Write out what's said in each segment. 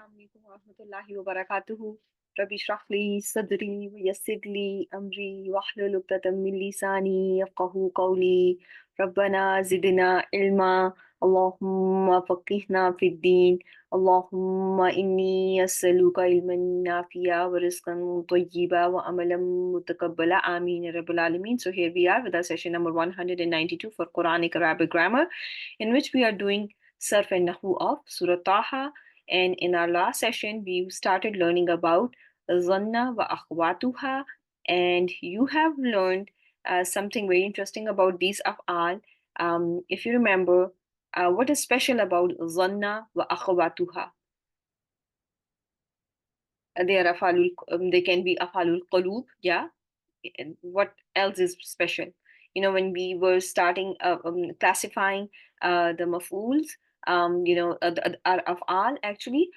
Assalamualaikum warahmatullahi wabarakatuh. Rabbi shrah li sadri wa yassir li amri wahlul 'uqdatam min lisani yafqahu qawli. Rabbana zidna ilma. Allahumma faqihna fid din. Allahumma inni as'aluka ilman nafi'a wa rizqan tayyiba wa amalan mutaqabbala. Ameen ya Rabbil Alameen. So here we are with our session number 192 for Quranic Arabic grammar, in which we are doing Sarf and Nahw of Surah Taha. And in our last session, we started learning about Zanna wa akhwatuha, and you have learned something very interesting about these af'al. If you remember, what is special about Zanna wa akhwatuha? They are afalul, they can be afalul qulub, yeah. And what else is special? When we were starting classifying the maf'uls, our af'al actually.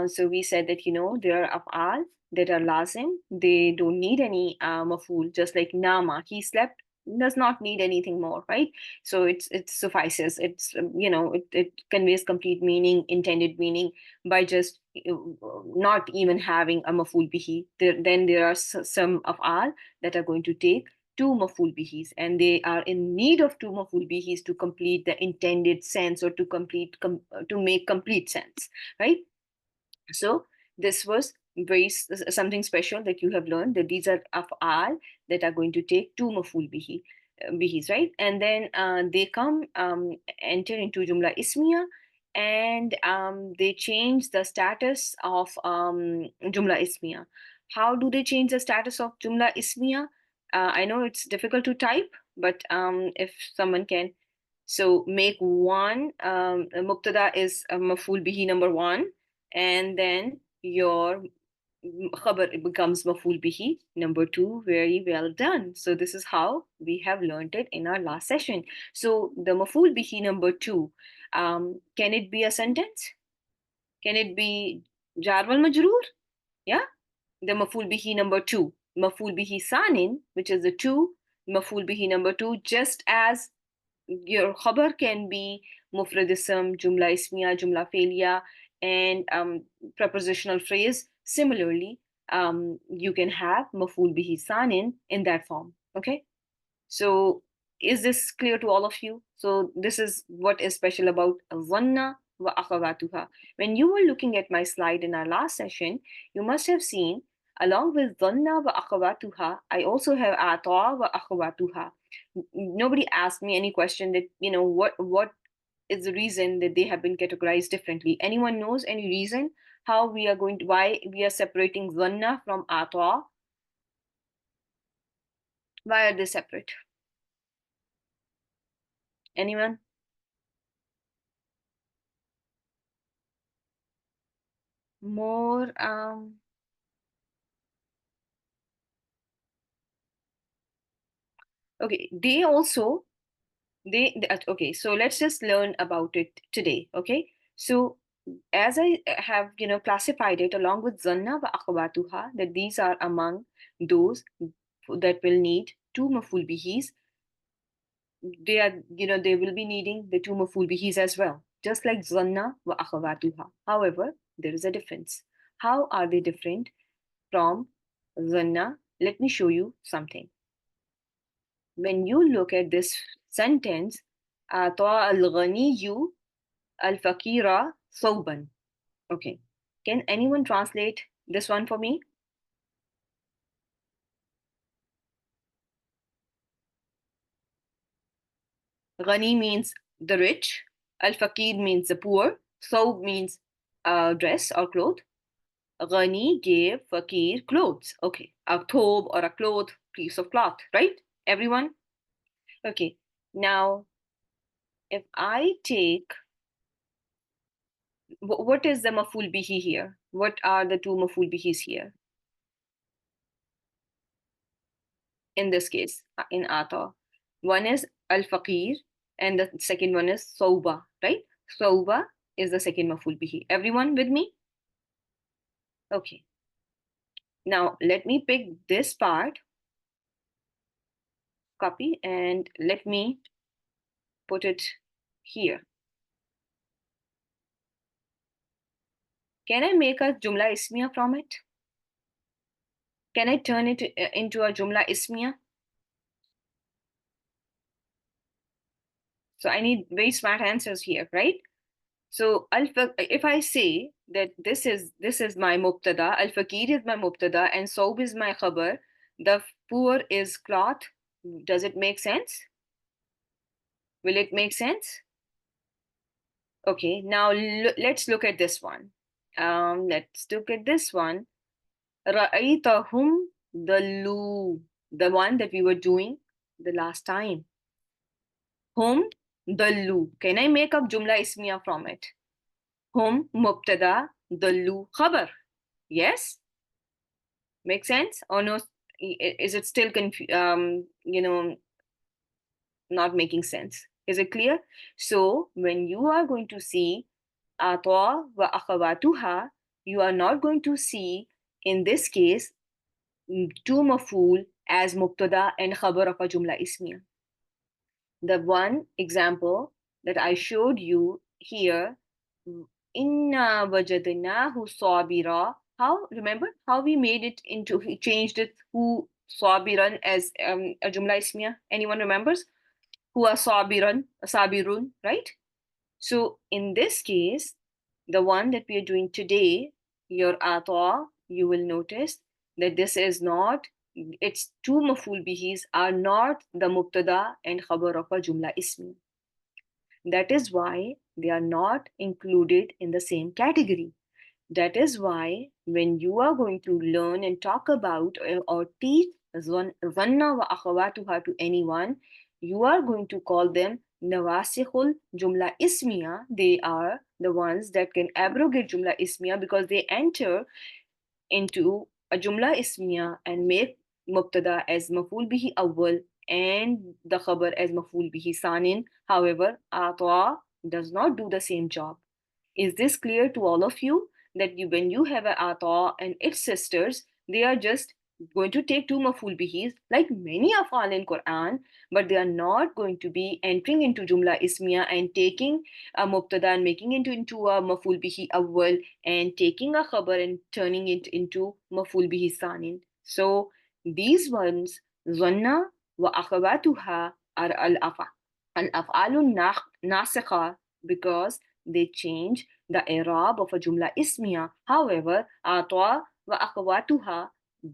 So we said that, there are af'al that are lazim. They don't need any maf'ul, just like nama, he slept, does not need anything more, right? So it suffices. It conveys complete meaning, intended meaning, by just not even having a maf'ul bihi. Then there are some af'al that are going to take two maf'ul bihis, and they are in need of two maf'ul bihis to complete the intended sense, or to make complete sense, right? So this was something special that you have learned, that these are af'al that are going to take two maf'ul bihis, right? And then they come enter into jumla ismiya, and they change the status of jumla ismiya. How do they change the status of jumla ismiya? I know it's difficult to type, but if someone can, so make one mubtada is maf'ul bihi number one, and then your khabar becomes maf'ul bihi number two. Very well done. So this is how we have learned it in our last session. So the maf'ul bihi number two, can it be a sentence? Can it be jar wal majroor? Yeah, the maf'ul bihi number two, maf'ul bihi sanin, which is the two, maf'ul bihi number two, just as your khabar can be mufrad ism, jumla ismiya, jumla fe'liya, and prepositional phrase. Similarly, you can have maf'ul bihi sanin in that form. Okay, so is this clear to all of you? So this is what is special about zanna wa akhawatuha. When you were looking at my slide in our last session, you must have seen, along with zanna wa akhawatuha, I also have ata wa akhawatuha. Nobody asked me any question that, what is the reason that they have been categorized differently. Anyone knows any reason why we are separating zanna from ata? Why are they separate? Anyone? More okay, okay, so let's just learn about it today. Okay, so as I have classified it along with zanna wa akhawatuha, that these are among those that will need two maf'ul bihis. They will be needing the two maf'ul bihis as well, just like zanna wa akhawatuha. However, there is a difference. How are they different from zanna? Let me show you something. When you look at this sentence, أعطى الغني الفقير ثوبا. Okay, can anyone translate this one for me? Ghani means the rich, al-faqir means the poor, thawb means dress or cloth. Ghani gave faqir clothes. Okay, a thobe or a cloth, piece of cloth, right? Everyone? Okay, now if I take, what is the maf'ul bihi here? What are the two maf'ul bihis here? In this case, in ata, one is al-faqir and the second one is sauba, right? Sauba is the second maf'ul bihi. Everyone with me? Okay. Now let me pick this part, copy, and let me put it here. Can I make a Jumla Ismiya from it? Can I turn it into a Jumla Ismiya? So I need very smart answers here, right? So if I say that this is my mubtada, al-faqir is my mubtada, and sob is my khabar, the poor is cloth. Does it make sense? Will it make sense? Okay, now let's look at this one. Let's look at this one. Ra'aytahum dallu, the one that we were doing the last time. Hum dallu. Can I make up jumla ismiya from it? Hum mubtada, dallu khabar. Yes? Make sense or no? Is it still not making sense? Is it clear? So when you are going to see ata wa akhawatuha, you are not going to see in this case two maf'ul as mubtada and khabar of a jumla ismiya. The one example that I showed you here, inna wajadnahu sabira. How, remember how we made it into, we changed it who sabiran as a jumla ismiya? Anyone remembers? Who are sabiran, sabirun, right? So in this case, the one that we are doing today, your ata, you will notice that this is not, its two maful bihis are not the mubtada and khabar of a jumla ismi. That is why they are not included in the same category. That is why when you are going to learn and talk about or teach zanna wa akhawatuha to anyone, you are going to call them nawasikhul jumla ismiya. They are the ones that can abrogate jumla ismiya because they enter into a jumla ismiya and make mubtada as maful bihi awwal and the khabar as maful bihi sanin. However, ata does not do the same job. Is this clear to all of you? That when you have a ata and its sisters, they are just going to take two maful bihis like many afal in Quran, but they are not going to be entering into jumla ismiya and taking a mubtada and making it into a maful bihi awwal and taking a khabar and turning it into maful bihi sanin. So these ones, zanna wa akhawatuha, are al-af'alun nasikha because they change the i'rab of a jumla ismiya. However, atwa wa akhawatuha,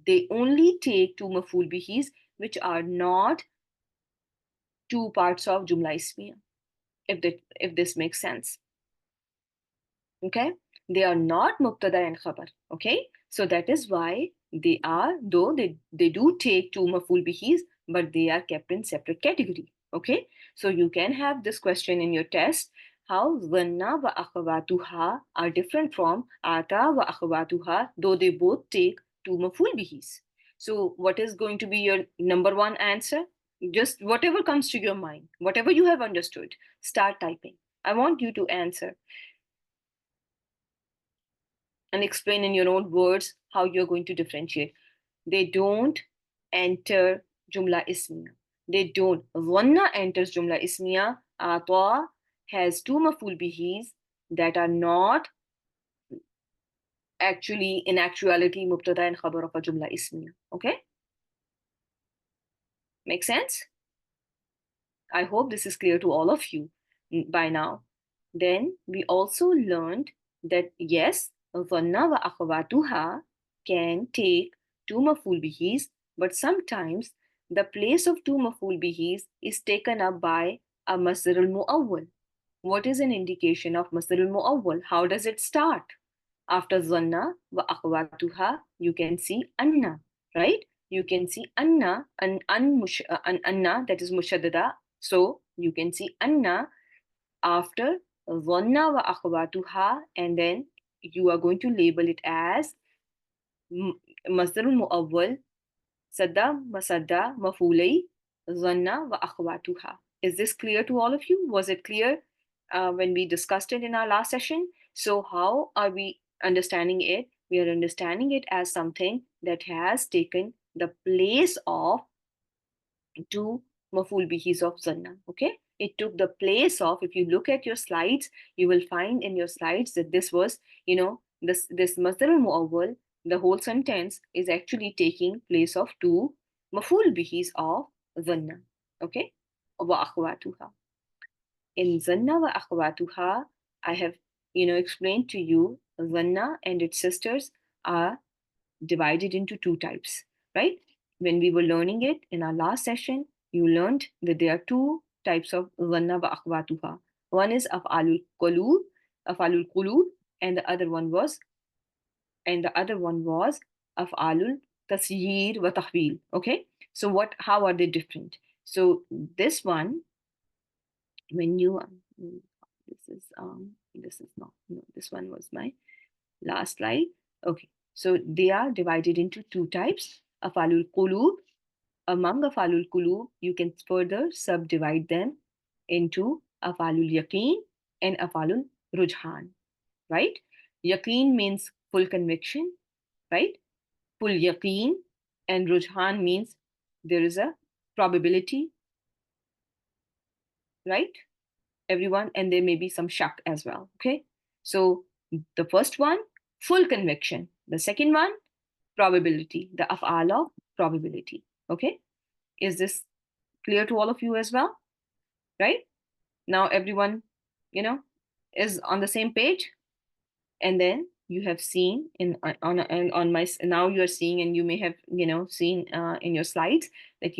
they only take two maful bihis which are not two parts of jumla ismiya. If this makes sense. Okay, they are not mubtada and khabar. Okay, so that is why they are, though they do take two maful bihis, but they are kept in separate category. Okay, so you can have this question in your test, how zanna wa akhawatuha are different from ata wa akhawatuha, though they both take two maful bihis. So what is going to be your number one answer? Just whatever comes to your mind, whatever you have understood, start typing. I want you to answer and explain in your own words how you're going to differentiate. They don't enter jumla ismiya. They don't. Dhanna enters jumla ismiya. Ata has two maful bihis that are not actually, in actuality, mubtada and khabar of a jumla ismiya. Okay? Make sense? I hope this is clear to all of you by now. Then we also learned that yes, dhanna wa akhawatuha can take two maful bihis, but sometimes the place of two maful bihis is taken up by a masdar al-mu'awwal. What is an indication of masdar al-mu'awwal? How does it start? After dhanna wa akhawatuha, you can see anna, right? You can see anna, anna that is mushaddada. So you can see anna after dhanna wa akhawatuha, and then you are going to label it as masdar muawwal sadda masadda mafulai dhanna wa akhawatuha. Is this clear to all of you? Was it clear when we discussed it in our last session? So how are we understanding it? We are understanding it as something that has taken the place of two maful bihis of zanna. Okay, it took the place of, if you look at your slides, you will find in your slides that this was, this masdar al-muawwal, the whole sentence is actually taking place of two maf'ul bihis of dhanna. Okay? Wa akhwatuha. In Zanna wa akhwatuha, I have, explained to you Zanna and its sisters are divided into two types, right? When we were learning it in our last session, you learned that there are two types of Zanna wa akhwatuha. One is af'alul qulub, and the other one was af'alul tasyir wa tahwil. Okay, so how are they different? So this one, when you this is not, no, this one was my last slide. Okay, so they are divided into two types. Afalul qulub. Among afalul qulub, you can further subdivide them into afalul yaqeen and afalul rujhan, right? Yaqeen means full conviction, right? Full yaqeen, and rujhan means there is a probability, right? Everyone, and there may be some shak as well. Okay, so the first one, full conviction. The second one, probability, the af'al of probability. Okay, is this clear to all of you as well? Right now, everyone, you know, is on the same page. And then you have seen on my, now you are seeing, and you may have seen in your slides that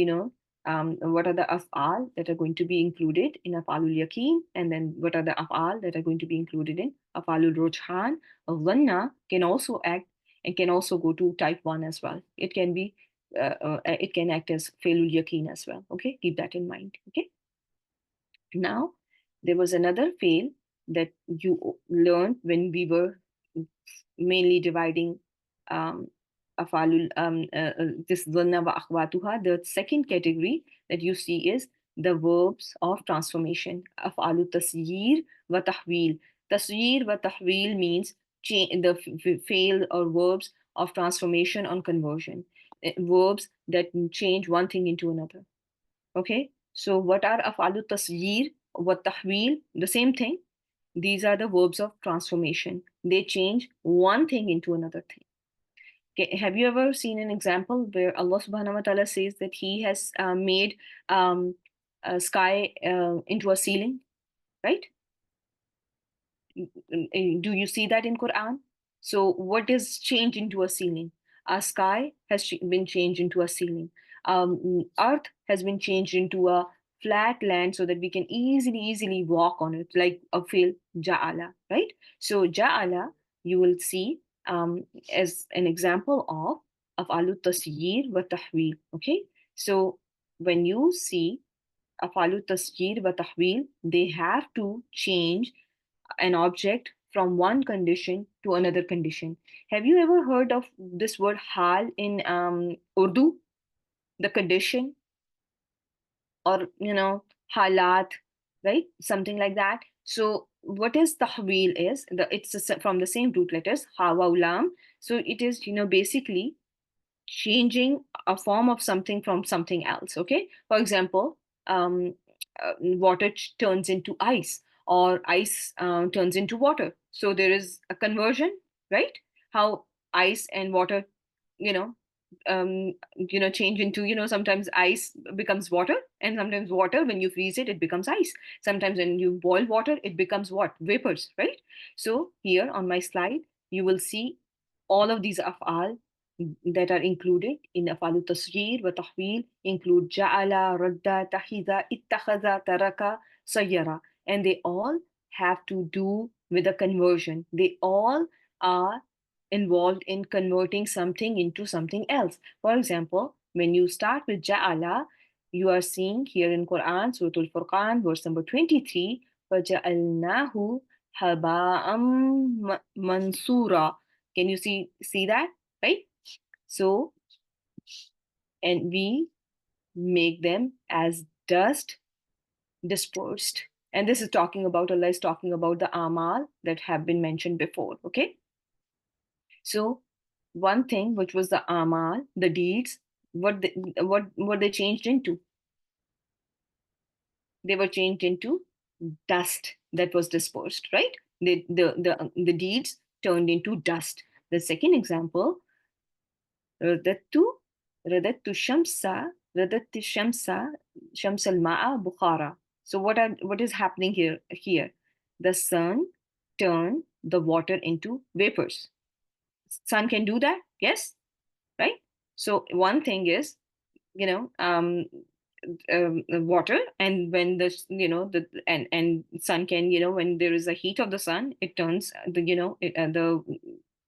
what are the af'al that are going to be included in af'alul yaqeen, and then what are the af'al that are going to be included in af'alul rujhan. Dhanna can also act and can also go to type 1 as well. It can be it can act as failul yaqeen as well. Okay, keep that in mind. Okay, now there was another fail that you learned when we were mainly dividing afalul this dhanna wa akhwatuha. The second category that you see is the verbs of transformation. Afalu tasyir wa tahwil. Tasyir wa tahwil means the fail or verbs of transformation on conversion. Verbs that change one thing into another. Okay, so what are afalu tasyir wa tahwil? The same thing. These are the verbs of transformation. They change one thing into another thing. Okay, have you ever seen an example where Allah subhanahu wa ta'ala says that He has made a sky into a ceiling, right? Do you see that in Quran? So what is changed into a ceiling? A sky has been changed into a ceiling. Earth has been changed into a flat land so that we can easily walk on it, like a field, ja'ala, right? So ja'ala, you will see as an example of alu tasyir wa tahwil. Okay, so when you see afalu tasyir wa tahwil, they have to change an object from one condition to another condition. Have you ever heard of this word hal in Urdu? The condition, or halat, right? Something like that. So what is tahwil is it's from the same root letters ha wa lam. So it is basically changing a form of something from something else. Okay, for example, water turns into ice, or ice turns into water. So there is a conversion, right? How ice and water you know change into, sometimes ice becomes water, and sometimes water, when you freeze it, it becomes ice. Sometimes when you boil water, it becomes what? Vapors, right? So here on my slide, you will see all of these af'al that are included in afalu tasghir wa tahwil include ja'ala, radda, tahida, ittakhadha, taraka, sayyara, and they all have to do with a conversion. They all are involved in converting something into something else. For example, when you start with ja'ala, you are seeing here in Quran, Surah Al-Furqan, verse number 23, فَجَعَلْنَاهُ هَبَاءً mansura. Can you see that, right? So, and we make them as dust dispersed. And this is talking about, Allah is talking about the amal that have been mentioned before. Okay, so one thing which was the amal, the deeds, what were they changed into? They were changed into dust that was dispersed, right? The deeds turned into dust. The second example, رددت رددت الشمس رددت الشمس شمس الماء بخارا. So what is happening here? The sun turned the water into vapors. Sun can do that, yes, right? So one thing is, you know, water, and when the the and sun can, when there is a heat of the sun, it turns the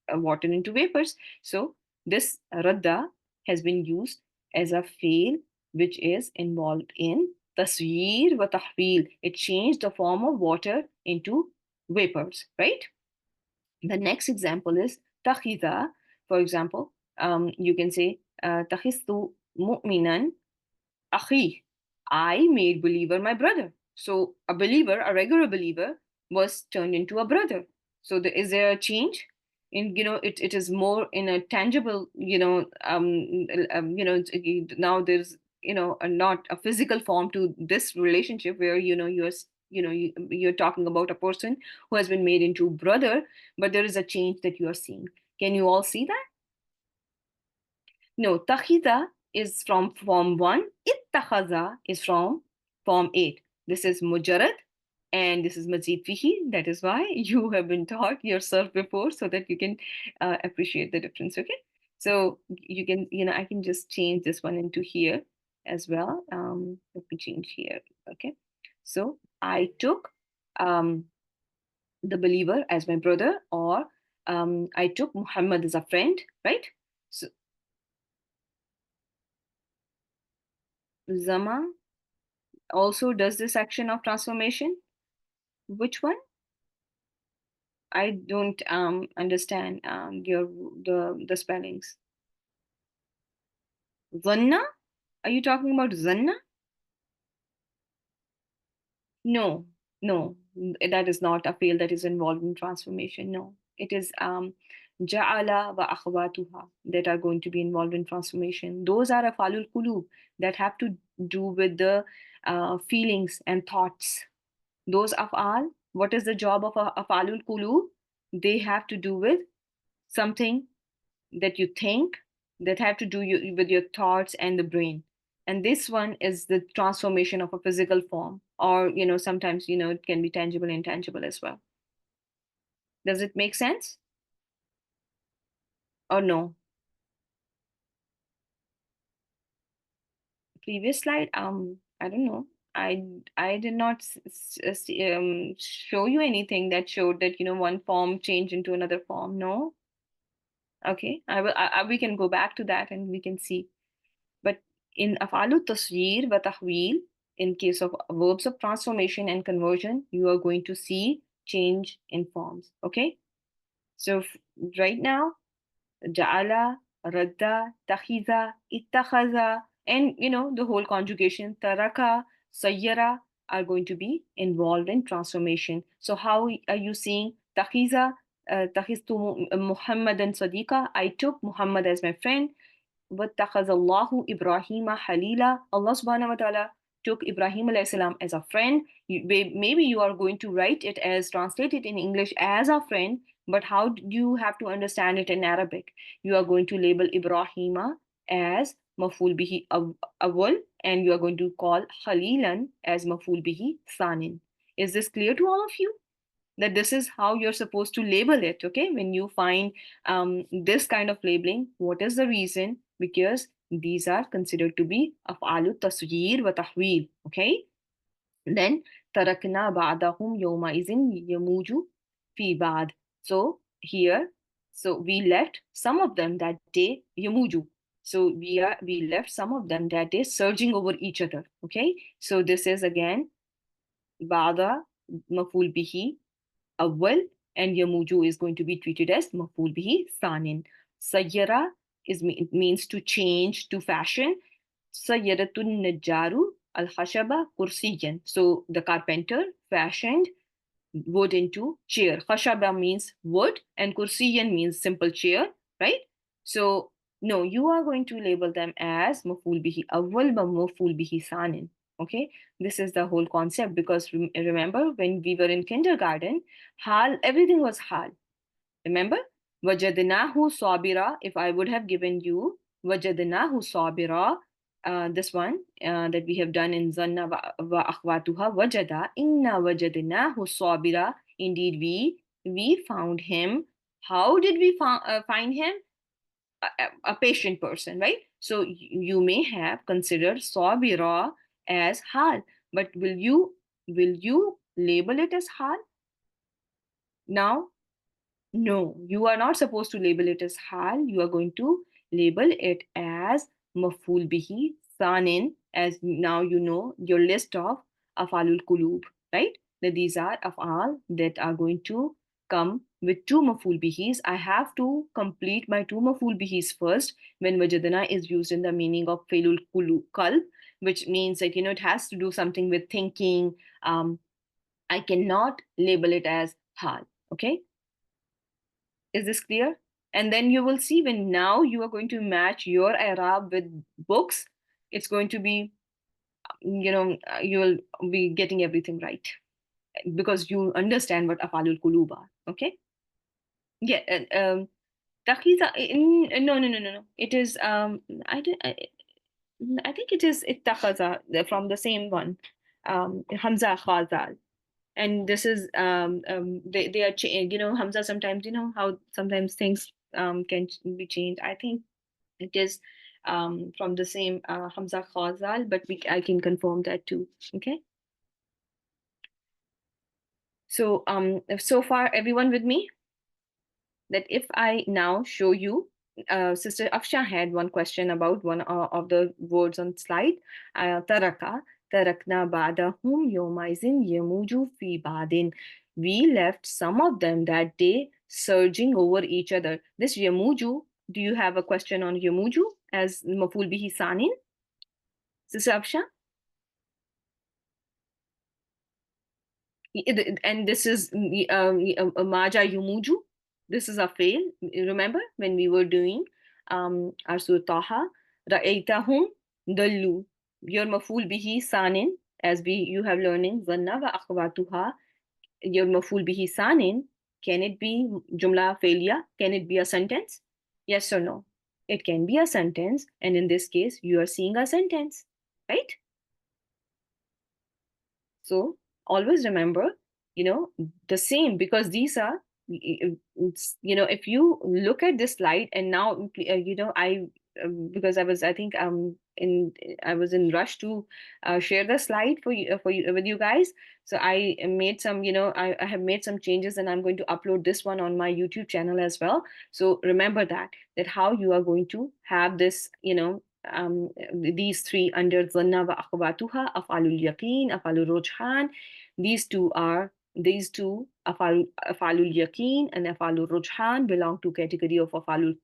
water into vapors. So this radda has been used as a fail which is involved in tasweer wa tahweel. It changed the form of water into vapors, right? The next example is takhida. For example, you can say takhistu mu'minan akhi. I made believer my brother. So a believer, a regular believer, was turned into a brother. So is there a change? It is more in a tangible, now there's, not a physical form to this relationship where, you're talking about a person who has been made into brother, but there is a change that you are seeing. Can you all see that? No, takhida is from form 1, ittakhaza is from form 8. This is mujarrad and this is mazid fihi. That is why you have been taught yourself before, so that you can appreciate the difference, okay? So you can, I can just change this one into here as well. Let me change here, okay? So I took the believer as my brother, or I took Muhammad as a friend, right? So Zama also does this action of transformation. Which one? I don't understand the spellings. Zanna? Are you talking about Zanna? No, no, that is not a field that is involved in transformation. No, it is Ja'ala wa akhwatuha that are going to be involved in transformation. Those are afalul qulub that have to do with the feelings and thoughts. Those afal, what is the job of afalul qulub? They have to do with something that you think, that have to do with your thoughts and the brain. And this one is the transformation of a physical form, or sometimes it can be tangible and intangible as well. Does it make sense or no? Previous slide, I don't know. I did not show you anything that showed that one form changed into another form. No. Okay, we can go back to that and we can see. But in afalu tasweer wa tahweel, in case of verbs of transformation and conversion, you are going to see change in forms. Okay, so right now, ja'ala, radda, takhiza, ittakhaza, and the whole conjugation taraka, sayyara are going to be involved in transformation. So how are you seeing takhiza? Takhiztu Muhammadan Sadiqa. I took Muhammad as my friend. وَاتَّخَذَ اللَّهُ إِبْرَاهِيمَ حَلِيلًا. Allah subhanahu wa ta'ala took Ibrahim alayhi salam as a friend. Maybe you are going to write it as, translate it in English as a friend, but how do you have to understand it in Arabic? You are going to label Ibrahima as maful bihi awwal, and you are going to call Khalilan as maful bihi sanin. Is this clear to all of you? That this is how you're supposed to label it, okay? When you find this kind of labeling, what is the reason? Because these are considered to be af'alu tasghir wa tahweel, okay? Then tarakna ba'dahum yawma izin yamuju fi ba'd. So here, so we left some of them that day yamuju. So we left some of them that day surging over each other, okay? So this is again ba'da maful bihi awwal, and yamuju is going to be treated as maful bihi sanin. Sayyara means to change, to fashion. Sayyaratun najjaru al khashaba kursiyan. So the carpenter fashioned wood into chair. Khashaba means wood and kursiyan means simple chair, right? So no, you are going to label them as maful bihi awwal ba maful bihi sanin. Okay, this is the whole concept, because remember when we were in kindergarten, hal, everything was hal. Remember? Wajadnahu sabira. If I would have given you wajadnahu sabira, this one that we have done in Zanna wa akhwatuha wajada, inna wajadnahu sabira. Indeed, we found him. How did we find him? A patient person, right? So you may have considered sabira as hal, but will you label it as hal now? No, you are not supposed to label it as hal. You are going to label it as maful bihi sanin, as now you know your list of afalul kulub, right? That these are afal that are going to come with two maful bihis. I have to complete my two maful bihis first when wajadana is used in the meaning of failul kalb, which means that it has to do something with thinking. I cannot label it as hal. Okay, is this clear? And then you will see when now you are going to match your Arab with books, it's going to be, you will be getting everything right because you understand what afalul kulub are. Okay? Yeah. Taqiza, no, no, no, no, no. It is, I think it is ittakhadha from the same one. Hamza khazal. And this is they are Hamza sometimes, how sometimes things can be changed. I think it is from the same Hamza Khazal, but I can confirm that too. Okay, so so far everyone with me, that if I now show you, Sister Afsha had one question about one of the words on slide. Taraka, tarakna badahum yomaizin yemuju fi badin. We left some of them that day surging over each other. This yemuju, do you have a question on yemuju as maful bihi sanin? Sister Afsha? And this is Maja Yumuju. This is a fail. Remember when we were doing our Surah Taha, Ra'aytahum dallu. Your maful bihi sanin, as you have learning zanna wa akhwatuha. Your maful bihi sanin, can it be jumla failure? Can it be a sentence? Yes or no? It can be a sentence, and in this case, you are seeing a sentence, right? So always remember, the same, because these are, if you look at this slide and now, I, because I think, I was in rush to share the slide for you with you guys. So I made some, I have made some changes and I'm going to upload this one on my YouTube channel as well. So remember that how you are going to have this, these three under dhanna wa akhwatuha, afalul yaqeen, afalul rujhan. These two afalul yaqeen and afalul rujhan belong to category of afalul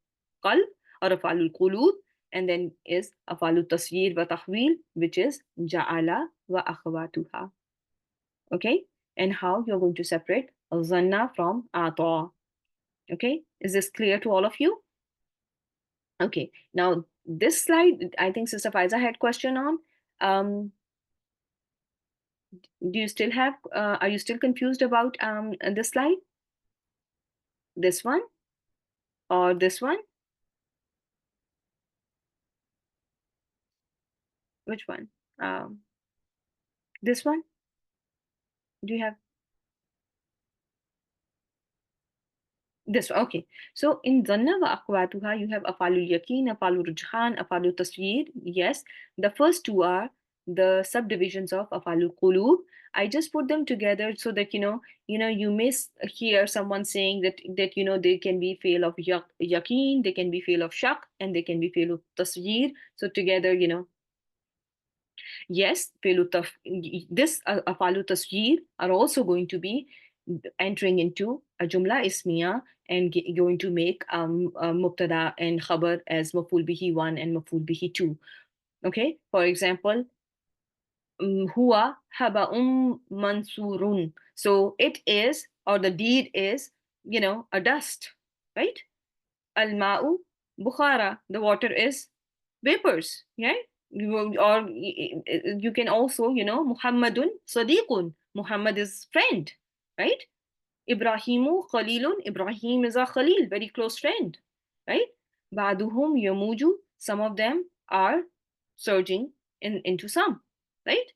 qalb or afalul qulub, and then is afalul tasyir wa tahwil, which is ja'ala wa akhwatuha. Okay, and how you're going to separate zanna from ata. Okay, is this clear to all of you? Okay, now this slide, I think Sister Faiza had question on. Do you still have, are you still confused about this slide? This one or this one? Which one? This one? Do you have this one? Okay. So in Dhanna wa akhwatuha, you have afalul yaqeen, afalul rujhan, afalul tasweer. Yes, the first two are the subdivisions of afalul qulub. I just put them together so that you may hear someone saying that they can be fail of yaqeen, they can be fail of shak, and they can be fail of tasweer. So together, yes, this afalu tasjir are also going to be entering into a jumla ismiya and going to make mubtada and khabar as maful bihi 1 and maful bihi 2. Okay, for example, huwa mansurun. So it is, or the deed is, a dust, right? Al-ma'u bukhara, the water is vapors, yeah? Or you can also, Muhammadun sadiqun, Muhammad is friend, right? Ibrahimu Khalilun. Ibrahim is a Khalil, very close friend, right? Ba'duhum yamuju. Some of them are surging into some, right?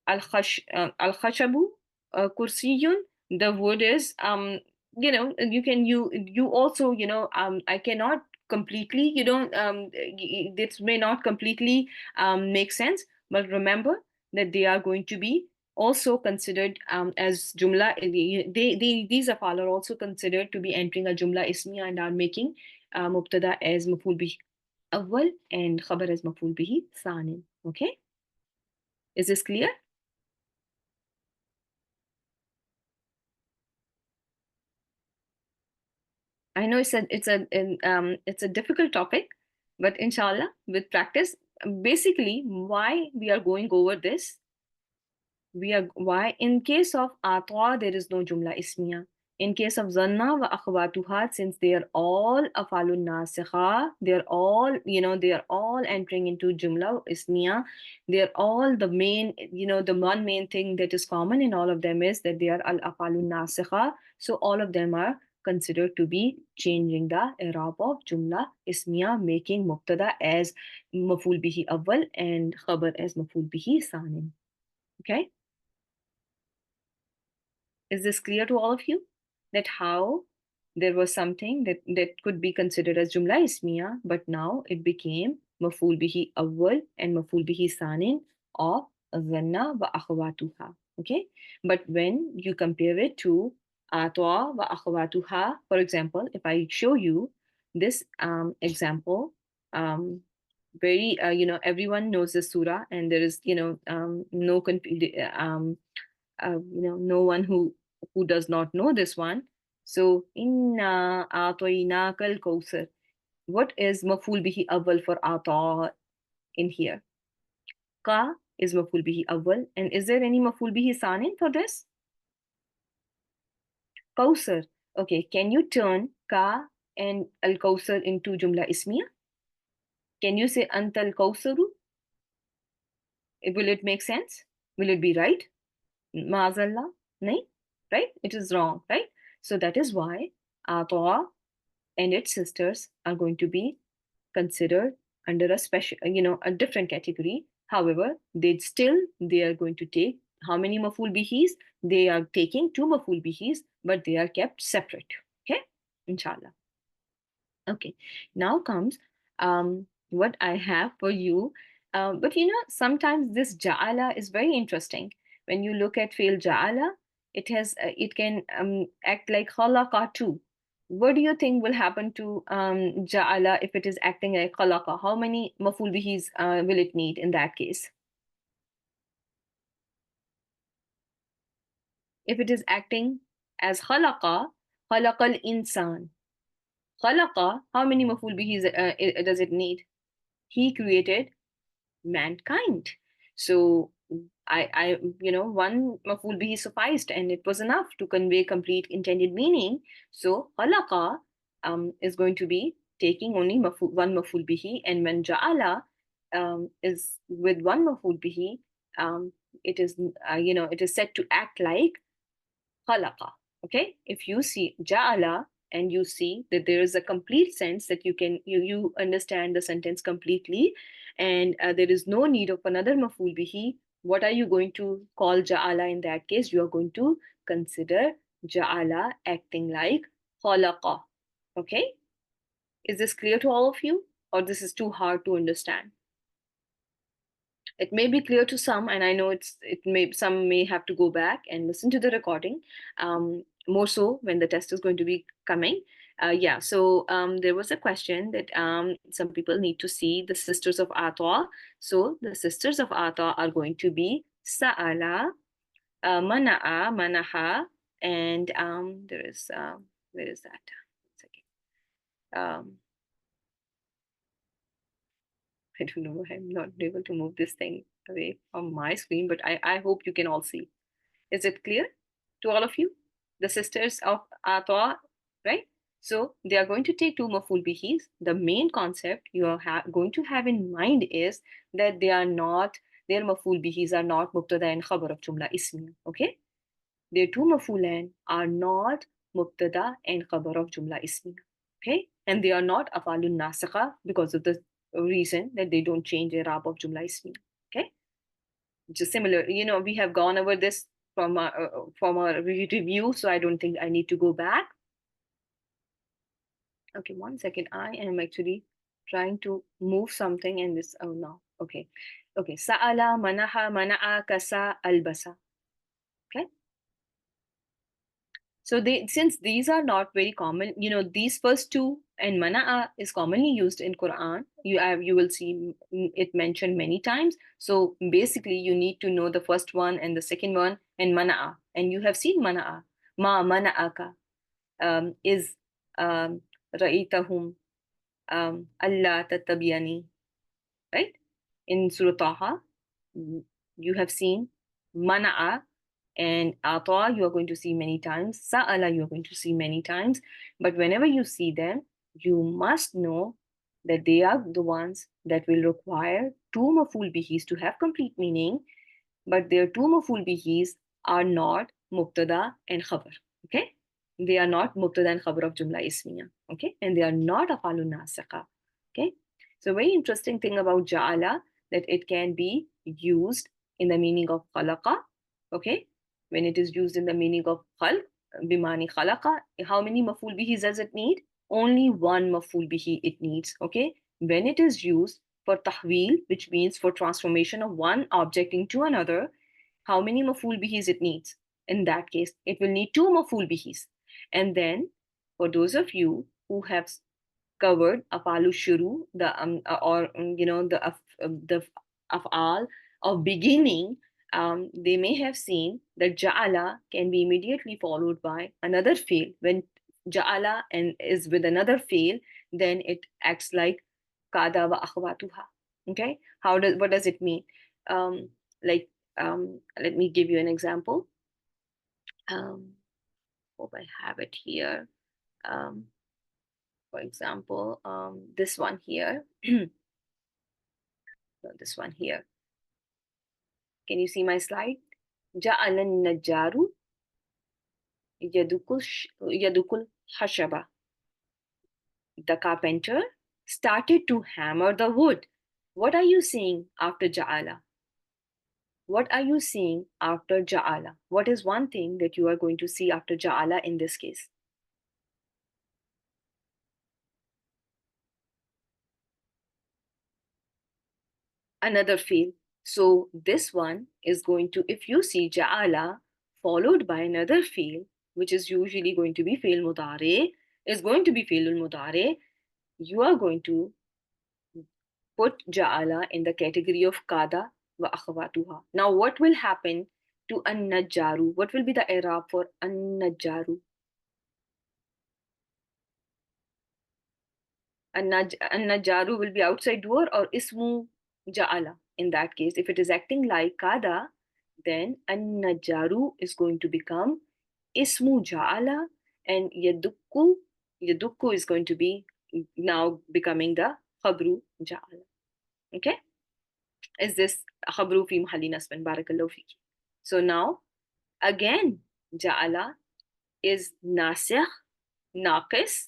Al-khashabu kursiyun. The wood is you also I cannot completely this may not completely make sense, but remember that they are going to be also considered as jumla. These afal are also considered to be entering a jumla ismiya and are making mubtada as maful bihi awwal and khabar as maful bihi thani. Okay, is this clear? I know it's a difficult topic, but inshallah, with practice, basically, why we are going over this, we are why in case of atwa there is no jumla ismiya. In case of zanna wa akhwatuha, since they are all afalun nasikha, they are all entering into jumla ismiya. They are all the main, the one main thing that is common in all of them is that they are al afalun nasikha. So all of them are considered to be changing the i'rab of jumla ismiya, making mubtada as maful bihi awwal and khabar as maful bihi sanin. Okay. Is this clear to all of you? That how there was something that could be considered as jumla ismiya, but now it became maful bihi awwal and maful bihi sanin of zanna wa akhwatuha. Okay, but when you compare it to atwa wa akhwatuha, for example, if I show you this example, um, very everyone knows the surah, and there is no no one who does not know this one. So inna atoinakal kausar. What is maful bihi awwal for ata in here? Ka is maful bihi awwal, and is there any maful bihi sanin for this? Kausar. Okay, can you turn ka and al kausar into jumla ismiya? Can you say antal kausaru? Will it make sense? Will it be right? Maazallah? Nahi? Right? It is wrong, right? So that is why ata and its sisters are going to be considered under a special, a different category. However, they are going to take how many maful bihis? They are taking two maful bihis, but they are kept separate. Okay, inshallah. Okay, now comes what I have for you. But sometimes this ja'ala is very interesting. When you look at fail ja'ala, it can act like khalaqa too. What do you think will happen to ja'ala if it is acting like khalaqa? How many maful bihis will it need in that case? If it is acting as khalaqal insan. Khalaqa, how many maful bihis does it need? He created mankind. So one maful bihi sufficed, and it was enough to convey complete intended meaning. So khalaqa is going to be taking only one maful bihi, and when ja'ala is with one maful bihi, it is it is said to act like khalaqa. Okay, if you see ja'ala and you see that there is a complete sense that you understand the sentence completely, and there is no need of another maful bihi, what are you going to call ja'ala in that case? You are going to consider ja'ala acting like khalaqa. Okay, is this clear to all of you, or this is too hard to understand? It may be clear to some, and I know some may have to go back and listen to the recording, more so when the test is going to be coming. Yeah, so there was a question that some people need to see the sisters of Atwa. So the sisters of Atwa are going to be Sa'ala, Mana'a, Manaha, and there is where is that? One second. I don't know. I'm not able to move this thing away from my screen, but I hope you can all see. Is it clear to all of you? The sisters of Atwa, right? So they are going to take two maful bihis. The main concept you are going to have in mind is that their maful bihis are not mubtada and khabar of jumla ismiya. Okay? their two mafulan are not mubtada and khabar of jumla ismiya. Okay? And they are not afalun nasikha because of the reason that they don't change i'rab of jumla ismiya. Okay? Just similar, we have gone over this from our review, so I don't think I need to go back. Okay, 1 second. I am actually trying to move something and this, oh no. Okay. Okay. Sa'ala, manaha, mana'a, kasa, albasa. Okay. So since these are not very common, these first two and mana'a is commonly used in Quran. You will see it mentioned many times. So basically, you need to know the first one and the second one and mana'a. And you have seen mana'a. Ma mana'aka is ra'itahum Allah tatabiyani, right? In Surah Taha, you have seen mana'a and ata you are going to see many times, sa'ala you are going to see many times, but whenever you see them, you must know that they are the ones that will require two maful bihis to have complete meaning, but their two maful bihis are not mubtada and khabar. Okay, they are not mubtada and khabar of jumla ismiya. Okay, and they are not afalun nasikha. Okay, so very interesting thing about ja'ala that it can be used in the meaning of khalaqa. Okay, when it is used in the meaning of khalq, bimani khalaqa, how many maful bihis does it need? Only one maful bihi it needs. Okay, when it is used for tahweel, which means for transformation of one object into another, how many maful bihis it needs? In that case, it will need two maful bihis. And then, for those of you who have covered afalu shuru, the afal of beginning, they may have seen that ja'ala can be immediately followed by another fail. When ja'ala and is with another fail, then it acts like kada wa akhwatuha. Okay, what does it mean? Like let me give you an example. Hope I have it here. For example, this one here. This one here. Can you see my slide? Ja'alan najjaru yadukul hashaba. The carpenter started to hammer the wood. What are you seeing after ja'ala? What are you seeing after ja'ala? What is one thing that you are going to see after ja'ala in this case? Another fi'l. So this one is going to, if you see ja'ala followed by another fi'l, which is usually going to be fi'l mudare, is going to be fi'l mudare, you are going to put ja'ala in the category of kada wa akhawatuha. Now what will happen to an-najjaru? What will be the i'rab for an-najjaru? An-najjaru will be outside door or ismu ja'ala. In that case, if it is acting like kada, then an-najjaru is going to become ismu ja'ala, and yadukku is going to be now becoming the khabru ja'ala. Okay, is this khabru fi mahalli nasban? Barakallahu fiki. So now again ja'ala is nasikh, naqis,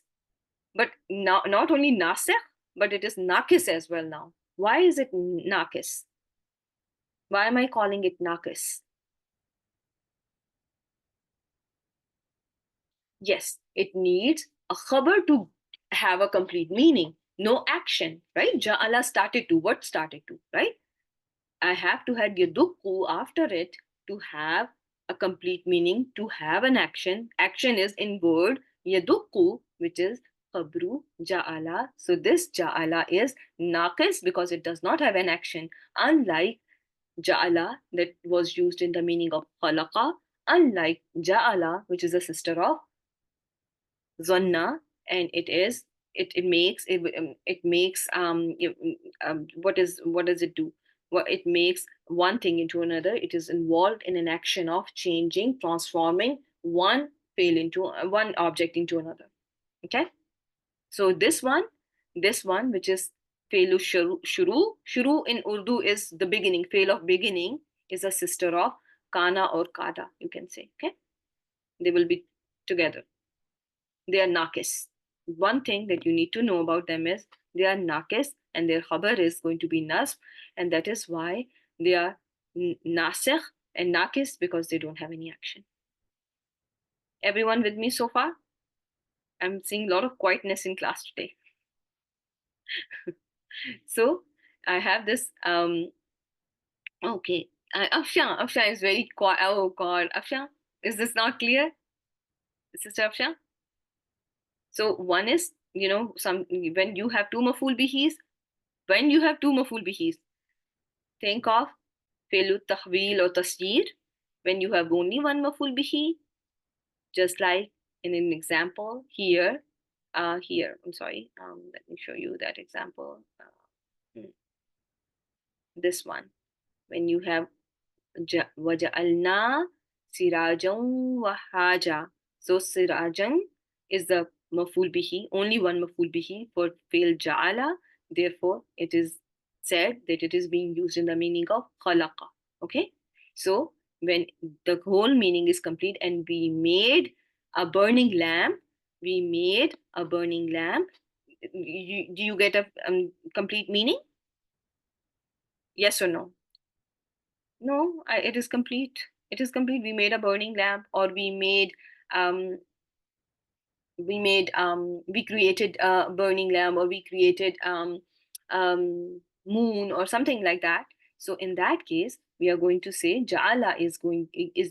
but not only nasikh, but it is naqis as well now. Why is it naqis? Why am I calling it naqis? Yes, it needs a khabar to have a complete meaning. No action, right? Ja'ala started to. What started to, right? I have to have yadukku after it to have a complete meaning, to have an action. Action is in word yadukku, which is khabru ja'ala. So this ja'ala is naqis because it does not have an action, unlike ja'ala that was used in the meaning of khalaqa, unlike ja'ala, which is a sister of zanna, and it makes what does it do? Well, it makes one thing into another. It is involved in an action of changing, transforming one fail into one object into another. Okay, so this one which is failu shuru in Urdu is the beginning. Fail of beginning is a sister of kana or kada, you can say. Okay, They will be together. They are naqis. One thing that you need to know about them is they are naqis and their khabar is going to be nasb, and that is why they are nasikh and naqis, because they don't have any action. Everyone with me so far? I'm seeing a lot of quietness in class today. So I have this okay. Afshan is very quiet. Oh God, Afshan, is this not clear, Sister Afshan? So one is, some when you have two maful bihis, think of fi'lu tahwil or tasjir. When you have only one maful bihi, just like in an example here, I'm sorry. Let me show you that example. This one, when you have وَجَعَلْنَا سِرَاجًا وَهَّاجًا. So sirajan is the maful bihi, only one maful bihi for fail ja'ala. Therefore, it is said that it is being used in the meaning of khalaqa. Okay? So when the whole meaning is complete and we made a burning lamp, do you get a complete meaning? Yes or no? No, it is complete. It is complete. We made a burning lamp, or um, we created a burning lamp, or we created moon or something like that. So in that case, we are going to say ja'ala is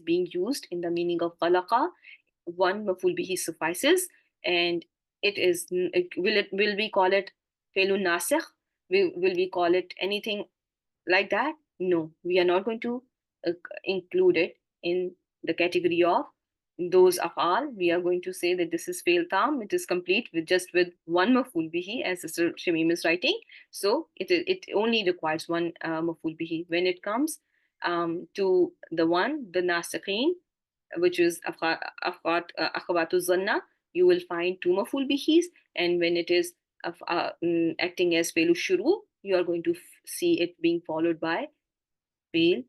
being used in the meaning of khalaqa. One maful bihi suffices, and will we call it felun nasikh? Will we call it anything like that? No, we are not going to uh, include it in the category of those afal. We are going to say that this is fail tam. It is complete with one maful bihi, as Sister Shamim is writing. So it only requires one maful bihi. When it comes to the nasikhin, which is akhawatu zanna, you will find two maful bihis, and when it is acting as felu shuru, you are going to see it being followed by fail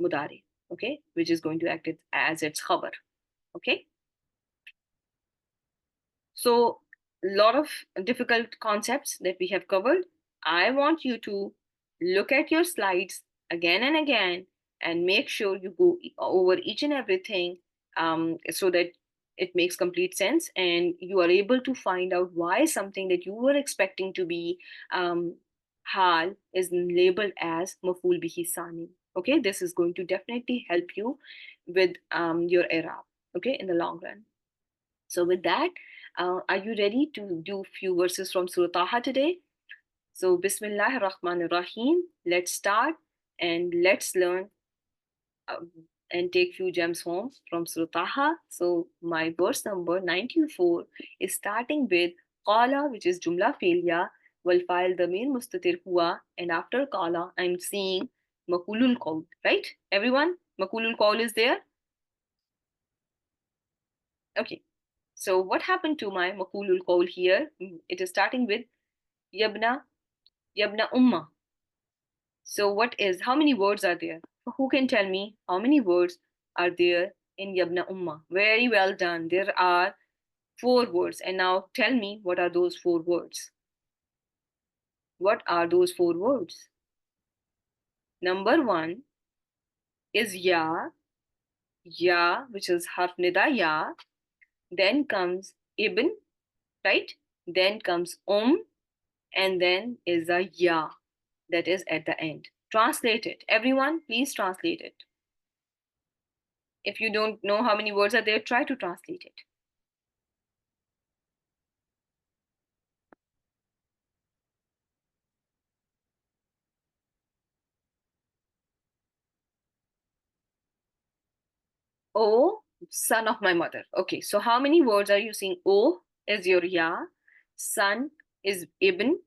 mudari, okay, which is going to act as its khabar, okay. So, a lot of difficult concepts that we have covered. I want you to look at your slides again and again and make sure you go over each and everything, so that it makes complete sense and you are able to find out why something that you were expecting to be hal is labeled as maful bihi sani. Okay, this is going to definitely help you with your i'rab, okay, in the long run. So with that, are you ready to do few verses from Surah Taha today? So Bismillah ar-Rahman ar-Rahim. Let's start and let's learn uh, and take few gems home from Surah Taha. So my verse number 94 is starting with Qala, which is Jumla Failya, wal file damir mustatir hua, and after Qala, I'm seeing Makulul Qawl, right? Everyone, Makulul Qawl is there? Okay. So what happened to my Makulul Qawl here? It is starting with Yabna, Yabna Umma. So how many words are there? Who can tell me how many words are there in Yabna Umma? Very well done. There are 4 words. And now tell me, what are those 4 words? What are those 4 words? Number 1 is Ya, which is harf nida ya. Then comes Ibn, right? Then comes and then is a Ya that is at the end. Translate it. Everyone, please translate it. If you don't know how many words are there, try to translate it. O, son of my mother. Okay, so how many words are you seeing? O is your Ya, son is Ibn,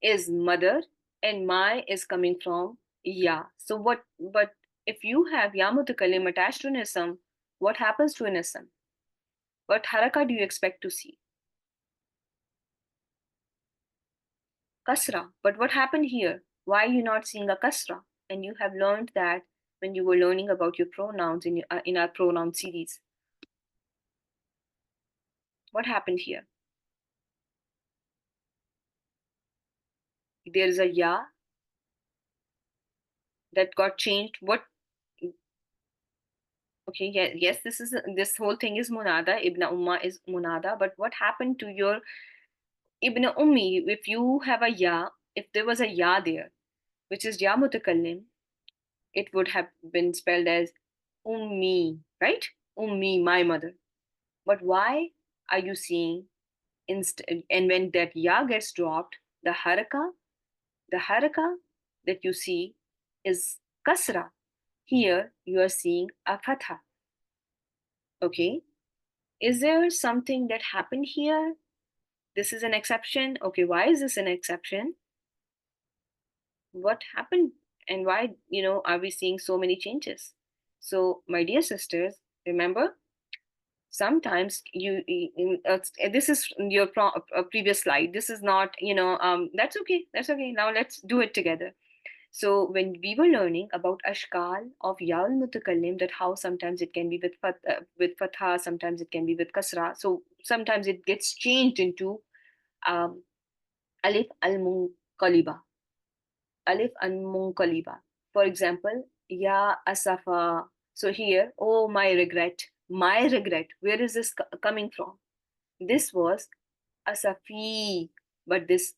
is mother, and my is coming from Ya. So but if you have Ya mutakallim attached to an ism, what happens to an ism? What haraka do you expect to see? Kasra. But what happened here? Why are you not seeing a kasra? And you have learned that when you were learning about your pronouns in our pronoun series? What happened here? There is a ya that got changed. What? Okay, yeah, yes, this whole thing is munada. Ibn Umma is munada. But what happened to your Ibn Ummi? If you have a ya, if there was a ya there, which is ya mutakallim, it would have been spelled as ummi, right? Ummi, my mother. But why are you seeing and when that ya gets dropped, the haraka that you see is kasra. Here you are seeing a fatha. Okay. Is there something that happened here? This is an exception. Okay, why is this an exception? What happened and why, are we seeing so many changes? So, my dear sisters, remember, sometimes this is your previous slide. This is not, that's okay. That's okay. Now let's do it together. So when we were learning about ashkal of yaul mutakallim, that how sometimes it can be with fatha, sometimes it can be with kasra. So sometimes it gets changed into um, alif al munqaliba, alif al munqaliba. For example, ya asafa. So here, oh my regret, my regret. Where is this coming from? This was asafi, but this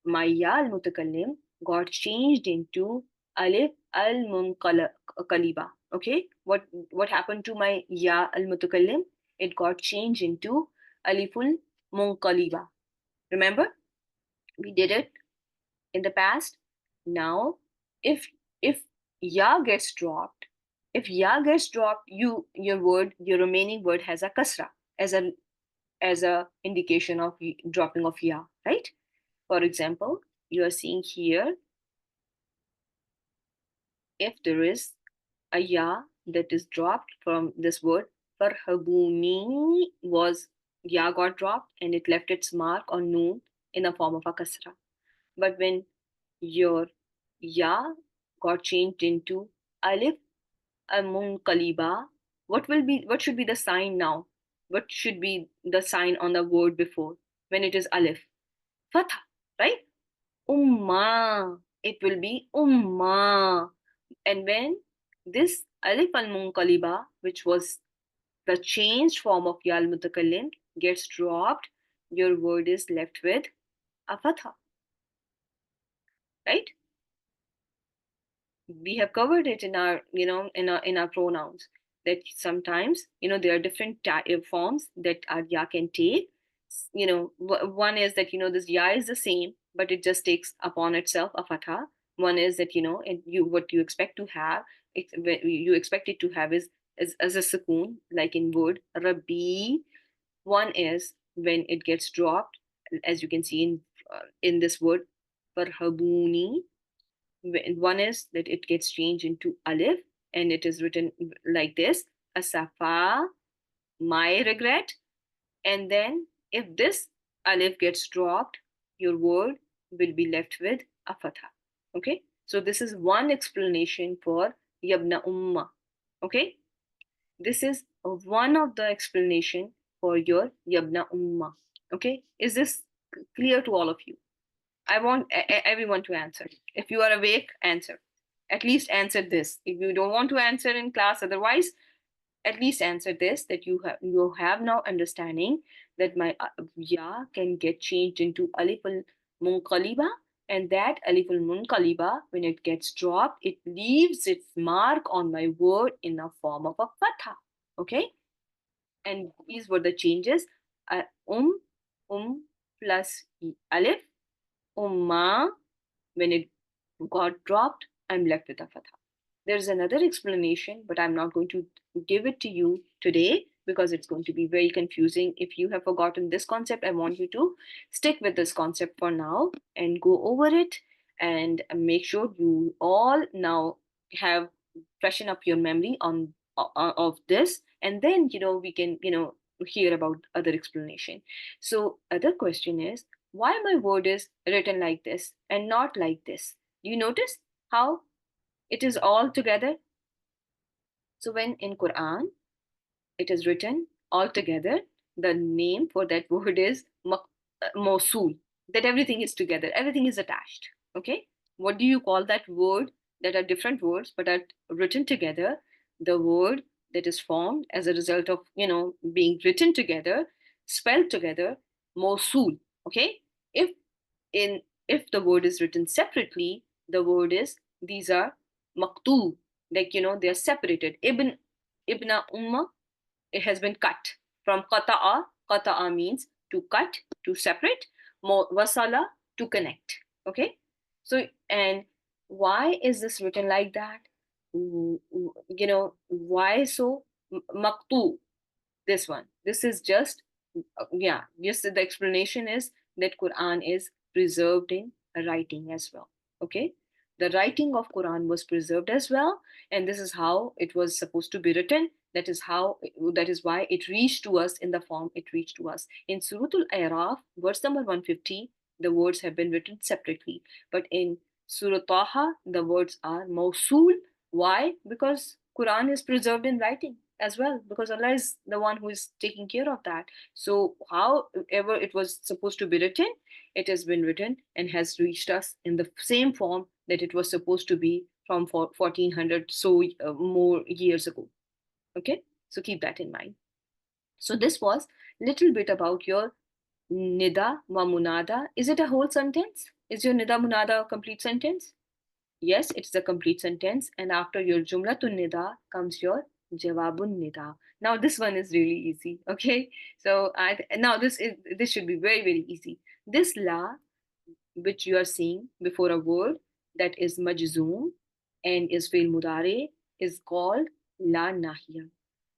maya al mutakallim got changed into alif al munqaliba. Okay, what happened to my ya al mutakallim? It got changed into aliful munqaliba. Remember, we did it in the past. Now, if ya gets dropped, your remaining word has a kasra as a indication of dropping of ya, right? For example, you are seeing here, if there is a ya that is dropped from this word, farhabuni was ya got dropped and it left its mark on noon in the form of a kasra. But when your ya got changed into alif al-munqaliba, what should be the sign now? What should be the sign on the word before when it is alif? Fatha, right? Umma. It will be umma. And when this alif al-munqaliba, which was the changed form of ya al-mutakallim, gets dropped, your word is left with a fatha, right? We have covered it in our in our pronouns, that sometimes there are different forms that our ya can take. One is that this ya is the same, but it just takes upon itself a fatha. One is that and what you expect to have, you expect it to have is as a sukoon, like in word rabbi. One is when it gets dropped, as you can see in this word farhabuni. One is that it gets changed into alif and it is written like this: asafa, my regret. And then if this alif gets dropped, your word will be left with a fatha. Okay, so this is one explanation for yabna umma. Okay, this is one of the explanation for your yabna umma. Okay, is this clear to all of you? I want everyone to answer. If you are awake, answer. At least answer this. If you don't want to answer in class, otherwise, at least answer this, that you have now understanding that my ya can get changed into alif al munqaliba, and that alif al munqaliba, when it gets dropped, it leaves its mark on my word in the form of a fatha. Okay, and these were the changes: uh, um plus alif, umma. When it got dropped, I'm left with a fatha. There's another explanation, but I'm not going to give it to you today because it's going to be very confusing. If you have forgotten this concept, I want you to stick with this concept for now and go over it, and make sure you all now have freshen up your memory on of this, and then we can hear about other explanation. So other question is, why my word is written like this and not like this? Do you notice how it is all together? So when in Quran it is written all together, the name for that word is Mosul, that everything is together, everything is attached. Okay, what do you call that word that are different words but are written together? The word that is formed as a result of being written together, spelled together, Mosul. Okay, if in if the word is written separately, the word is, these are maktub, like they are separated. Ibna umma, it has been cut from qata'a. Qata'a means to cut, to separate. Wasala, to connect. Okay, so and why is this written like that? Why so maktu, this one, this is just yeah, yes, the explanation is that Quran is preserved in writing as well. Okay, the writing of Quran was preserved as well, and this is how it was supposed to be written. That is why it reached to us in the form it reached to us. In Suratul Araf, verse number 150, the words have been written separately, but in Surah Taha, the words are mausul. Why? Because Quran is preserved in writing as well, because Allah is the one who is taking care of that. So however it was supposed to be written, it has been written and has reached us in the same form that it was supposed to be from 1400 so more years ago. Okay, so keep that in mind. So this was little bit about your nida wa munada. Is it a whole sentence? Is your nida munada a complete sentence? Yes, it's the complete sentence. And after your jumlatun nida comes your jawabun nida. Now this one is really easy. Okay, so now this should be very very easy. This la which you are seeing before a word that is majzoom and is fi'l mudare is called la nahiya.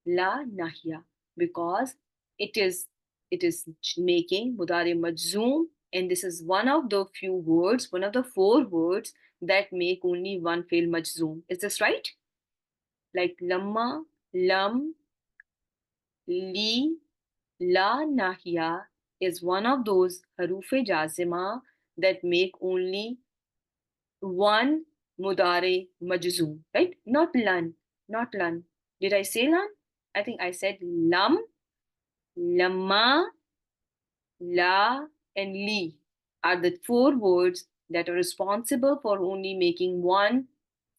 La nahiya, because it is making mudare majzoom, and this is one of the few words, one of the four words that make only one fi'l majzoom. Is this right? Like lamma, lam, li, la nahiya is one of those harufe jazima that make only one mudare majzoom, right? Not lan, not lan. Did I say lan? I think I said lam, lamma, la, and li are the four words that are responsible for only making one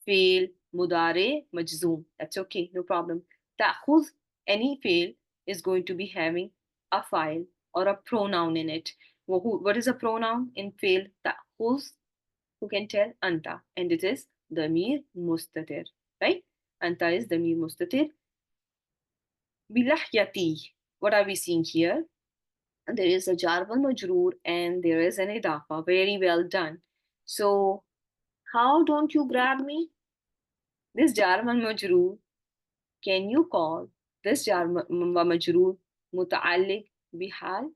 fail mudare majzoom. That's okay, no problem. Ta'khuz, any fail is going to be having a file or a pronoun in it. What is a pronoun in fail? Ta'khuz, who can tell? Anta, and it is damir mustatir, right? Anta is damir mustatir. Bilahyati, what are we seeing here? There is a jar wal majroor and there is an idafa. Very well done. So how don't you grab me? This jar wal majroor, can you call this jar wal majroor muta'alliq bihal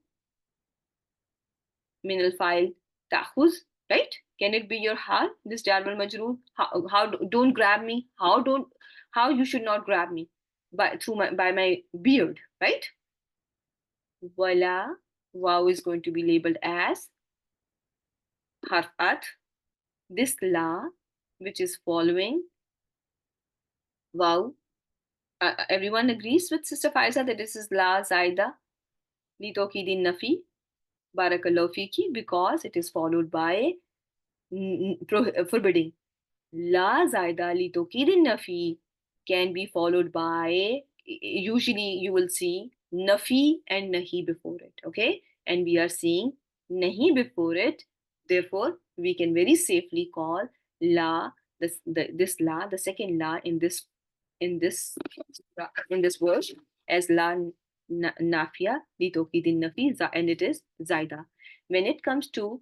min al file ta'khuz, right? Can it be your hal? This jar wal majroor. How don't grab me? How you should not grab me? By my beard, right? Wala, wow is going to be labeled as harf. This la, which is following wow, everyone agrees with Sister Faiza that this is la zaida li tawkidin nafi barakallahu fiki, because it is followed by forbidding. La zaida li tawkidin nafi can be followed by, usually you will see nafi and nahi before it. Okay, and we are seeing nahi before it, therefore we can very safely call la, this la, the second la in this in this in this verse, as la nafia li tawkidin nafi, and it is zaida. When it comes to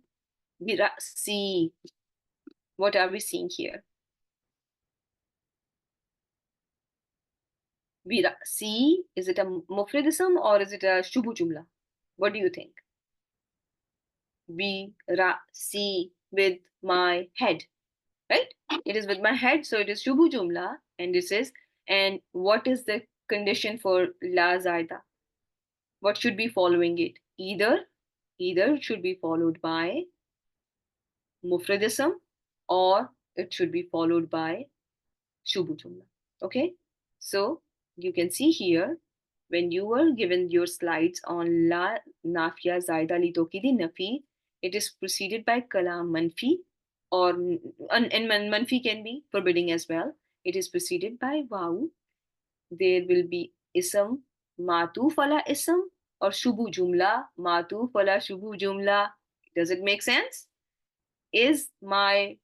birasi, what are we seeing here? See, is it a mufradism or is it a shubu jumla? What do you think? See, with my head, right? It is with my head, so it is shubu jumla, and this is. And what is the condition for la zaida? What should be following it? Either it should be followed by mufradism, or it should be followed by shubu jumla. Okay. So you can see here, when you were given your slides on La Nafiya Zaida li Tokidi Nafi, it is preceded by Kalam Manfi, or and Manfi can be forbidding as well. It is preceded by Waw. There will be Ism, Matuf ala Ism, or Shubu Jumla, Matuf ala Shubu Jumla. Does it make sense? Is my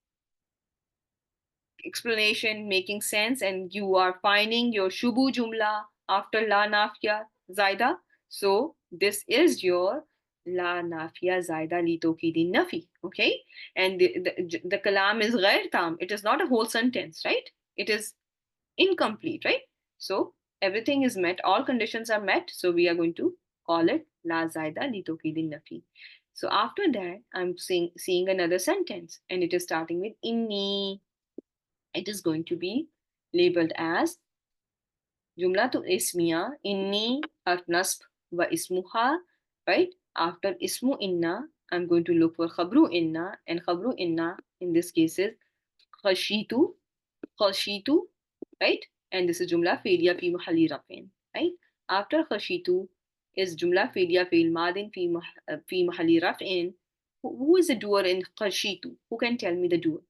explanation making sense, and you are finding your shubu jumla after la nafiya zaida? So this is your la nafiya zaida li tokidi nafi, okay? And the kalam is ghair tam. It is not a whole sentence, right? It is incomplete, right? So everything is met, all conditions are met, so we are going to call it la zaida li tokidi nafi. So after that, I'm seeing another sentence, and it is starting with inni. It is going to be labeled as Jumlatu Ismiya Inni harf nasb wa ismuha, right? After ismu inna, I'm going to look for khabru inna, and khabru inna in this case is khashitu, khashitu, right? And this is Jumla Fi'liya fi mahalli rafin, right? After khashitu is Jumla Fi'liya fi'l madin fi mahalli rafin. Who is the doer in khashitu? Who can tell me the doer?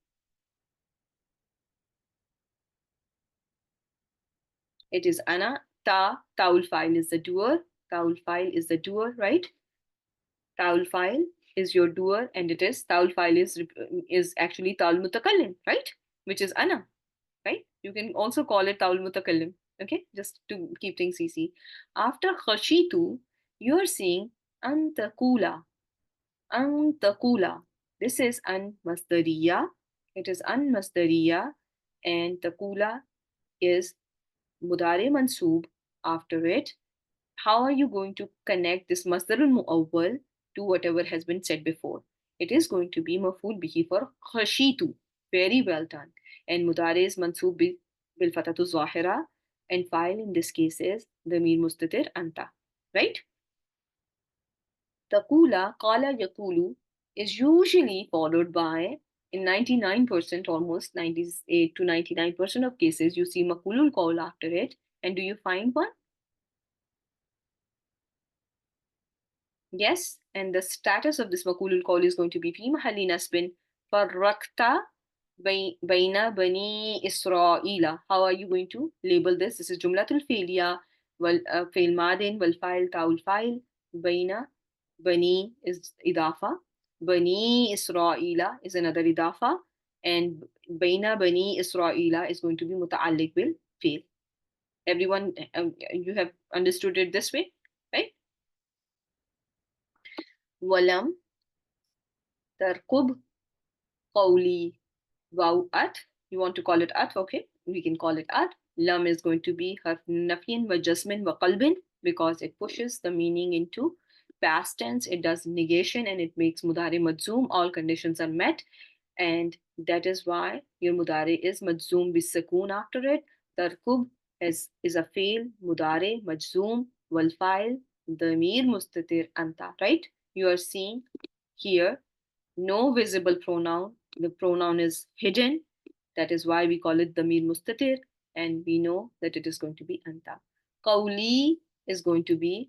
It is ana. Taul file is the doer. Taul file is the doer, right? Taul file is your doer, and it is taul file is actually taul mutakallim, right? Which is ana, right? You can also call it taul mutakallim, okay? Just to keep things easy. After khashitu, you are seeing antakula, antakula. This is an masdariya. It is an masdariya, and takula is mudare mansoob after it. How are you going to connect this masdarul muawwal to whatever has been said before? It is going to be maf'ul bihi for khashitu. Very well done. And mudare is mansoob bil fatatu zahira, and file in this case is damir mustatir anta, right? Taqula, qala yaqulu is usually followed by, in 99%, almost 98 to 99% of cases, you see maqulul qawl after it. And do you find one? Yes, and the status of this maqulul qawl is going to be fi mahalli nasbin farrakta baina bani Israila. How are you going to label this? This is jumlatul fi'liya wal fi'l madin wal fa'il ta'ul fa'il. Baina bani is idafa. Bani Israila is another idafa, and baina bani Israila is going to be muta'alliq bil fi'l. Everyone, you have understood it this way, right? Walam tarkub qawli wow at. You want to call it at, okay? We can call it at. Lam is going to be harf nafyin wa jasmin wa qalbin, because it pushes the meaning into past tense. It does negation and it makes mudari majzoom. All conditions are met, and that is why your mudari is majzoom bisakoon after it. Tarkub is a fail, mudari majzoom wal fa'il damir mustatir anta, right? You are seeing here no visible pronoun. The pronoun is hidden. That is why we call it damir mustatir, and we know that it is going to be anta. Qawli is going to be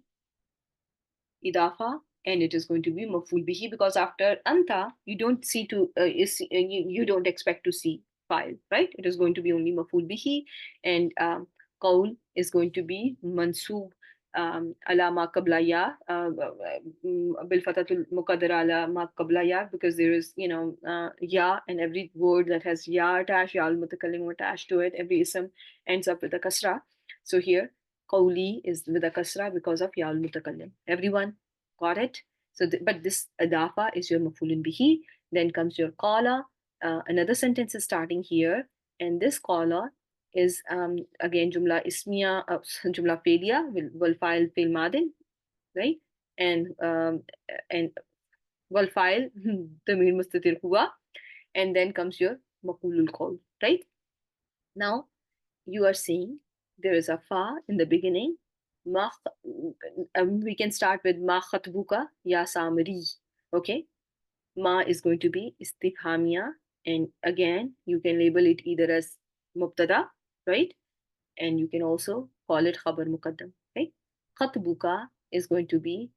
idafa, and it is going to be maf'ul bihi, because after anta you don't see to you don't expect to see file, right? It is going to be only maf'ul bihi, and qawl is going to be mansoob ala ma qabla ya bil fatatul muqaddara ala ma qabla ya, because there is ya, and every word that has ya attached, ya al mutakallim attached to it, every ism ends up with a kasra. So here qawli is with a kasra because of ya al mutakallim. Everyone got it? So but this adafa is your mafulun bihi. Then comes your qala. Another sentence is starting here, and this qala is again jumla ismiya, jumla fi'liya wal fa'il fi'l madin, right? And wal fa'il damir mustatir huwa, and then comes your maqulul qawl, right? Now you are seeing there is a fa in the beginning. Ma, we can start with ma khatbuka ya samri. Okay, ma is going to be istifhamia, and again you can label it either as mubtada, right? and you can also call it khabar muqaddam, right? Khatbuka is going to be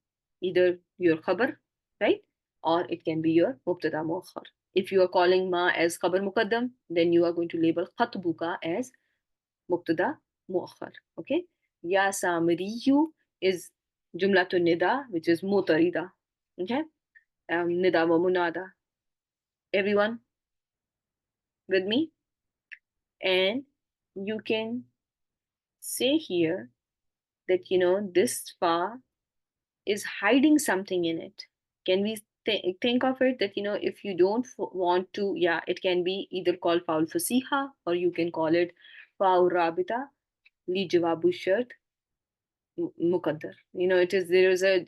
either your khabar, right? Or it can be your mubtada muakhar. If you are calling ma as khabar muqaddam, then you are going to label khatbuka as mubtada muakhar. Okay? Ya samiriyu is jumlatun nida, which is mutarida. Okay? Nida wa munada. Everyone with me? And you can say here that, this fa is hiding something in it. Can we think of it that, if you don't want to, yeah, it can be either called faul fasiha, or you can call it faul rabita li jawabu shart muqaddar. It is, there is a,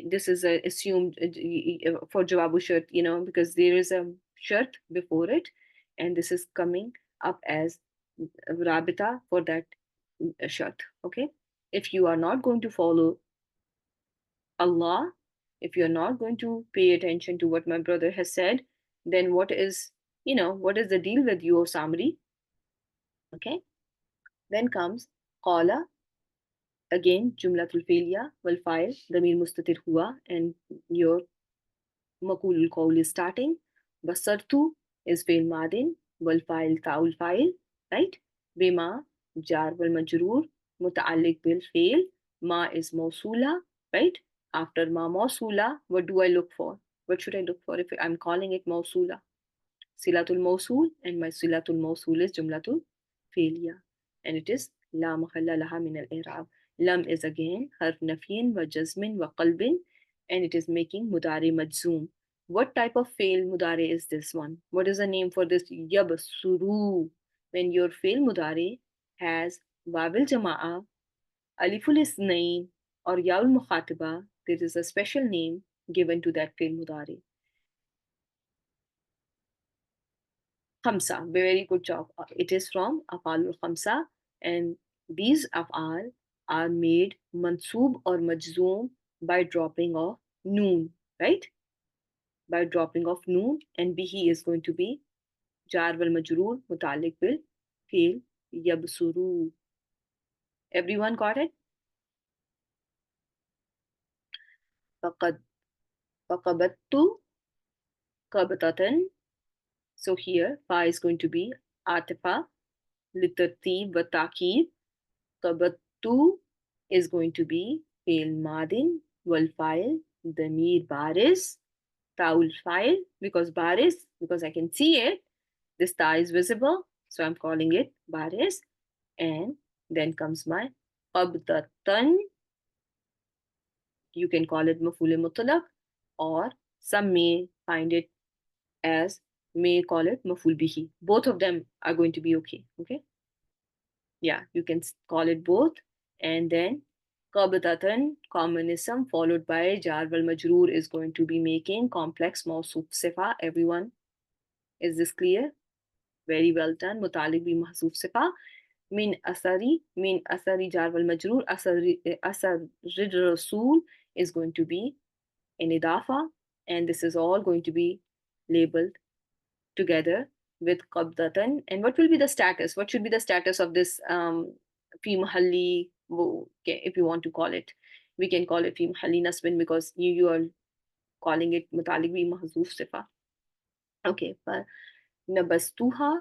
this is a assumed for jawabu shart, because there is a shart before it, and this is coming up as rabita for that shart. Okay, if you are not going to follow Allah, if you're not going to pay attention to what my brother has said, then what is the deal with you, Samri? Okay. Then comes qala, again, jumlatul fi'liya wal fa'il, damir mustatir hua, and your maqulul qawl is starting. Basartu is fi'l madin, wal fa'il ta'ul fa'il, right? Bima, jar wal majroor, muta'alliq bil fi'l, ma is mawsula, right? After ma mawsula, what do I look for? What should I look for if I'm calling it mawsula? Silatul mawsul, and my silatul mawsul is jumlatul fi'liya, and it is la mahalla laha min al-i'rab. Lam is again harf nafyin wa jazmin wa qalbin, and it is making mudari majzoom. What type of fail mudari is this one? What is the name for this? Yabsuru. When your fail mudari has wabil jama'a, aliful isnain, or yaul mukhatiba, there is a special name given to that fail mudari. Khamsa, very good job. It is from Afalul Khamsa, and these Afal are made mansoob or majzoom by dropping of noon, right? By dropping of noon, and bihi is going to be jar wal majroor mutalik bil fi'l yabsuru. Everyone got it? Faqad faqabattu qabtatan. So here, fa is going to be atifa litartib wa ta'kid. Qabattu is going to be fail madin wal file damir baris taul file, because I can see it, this ta is visible, so I'm calling it baris. And then comes my qabdatan, you can call it maf'ul mutlaq, or some may find it as, may call it maf'ul bihi. Both of them are going to be okay. Yeah, you can call it both. And then qabdatan, communism, followed by jar wal majroor, is going to be making complex mawsuf sifa. Everyone, is this clear? Very well done. Mutalik bi mahsuf sifa. Min asari jar wal majroor, asar rasul is going to be an idafa, and this is all going to be labeled together with qabdatan. And what will be the status? What should be the status of this fi mahalli, if you want to call it? We can call it fi mahalli nasbin, because you are calling it mutalik bi mahzuf sifa. Okay, but nabastuha,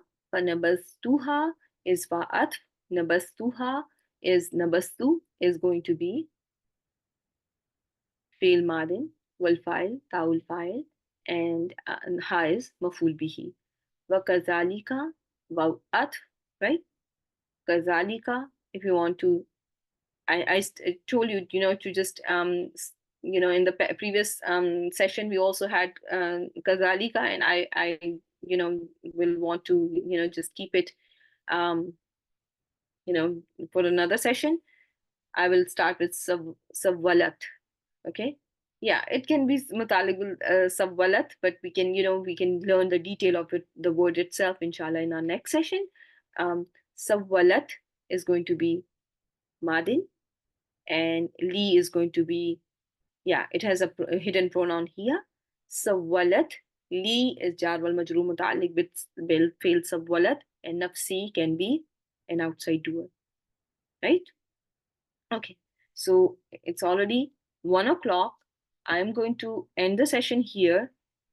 is fa'at. Nabastuha is nabastu is going to be fi'l madin wal fa'il ta'ul fa'il, and ha is maf'ul bihi. Wakazalika, wow, at, right? Kazalika, if you want to, I told you, to just, in the previous session, we also had Kazalika, and I, will want to, just keep it, um, for another session. I will start with savwalat, okay? Yeah, it can be mutaligul sabwalat, but we can, we can learn the detail of it, the word itself, inshallah, in our next session. Sabwalat is going to be madin, and li is going to be, yeah, it has a hidden pronoun here. Sabwalat, li is jar wal majroor muta'alliq bil fi'l sabwalat, and nafsi can be an outside doer. right? Okay, so it's already 1 o'clock. I'm going to end the session here.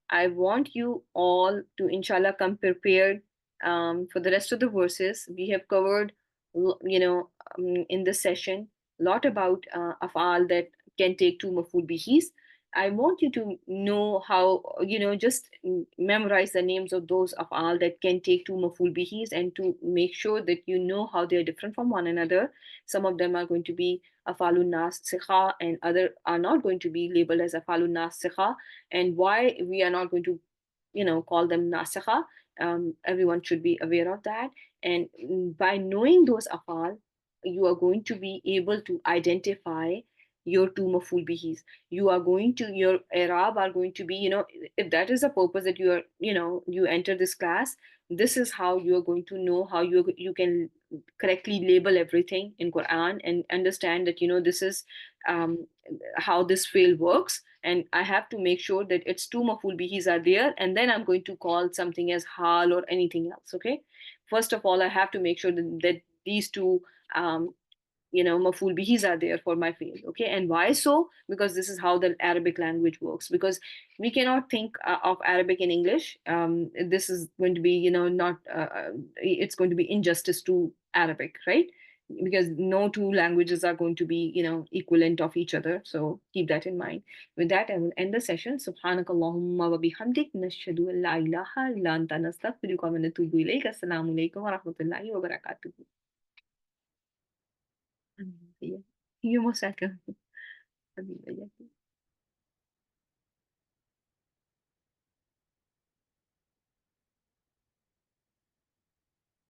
I want you all to, inshallah, come prepared for the rest of the verses. We have covered, in this session, a lot about afal that can take two maful bihis. I want you to know how, just memorize the names of those afal that can take two maful bihis, and to make sure that you know how they are different from one another. Some of them are going to be afalun nas sikha, and other are not going to be labeled as afalun nas sikha. And why we are not going to, call them nasikha. Everyone should be aware of that. And by knowing those afal, you are going to be able to identify your two maful bihis. You are going to, your Arab are going to be, if that is the purpose that you are, you enter this class, this is how you are going to know how you can correctly label everything in Quran, and understand that, this is um, how this field works. And I have to make sure that its two maful bihis are there, and then I'm going to call something as hal or anything else. Okay, first of all, I have to make sure that these two um, maful bihis are there for my field. Okay, and why so? Because this is how the Arabic language works. Because we cannot think of Arabic in English. This is going to be, not it's going to be injustice to Arabic, right? Because no two languages are going to be, equivalent of each other. So keep that in mind. With that, I will end the session. Subhanakallahumma wa bihamdik, nashhadu an la ilaha illa anta, nastaghfiruka wa natubu ilayk. Assalamu alaikum wa rahmatullahi wa barakatuh. Yeah. You're most welcome.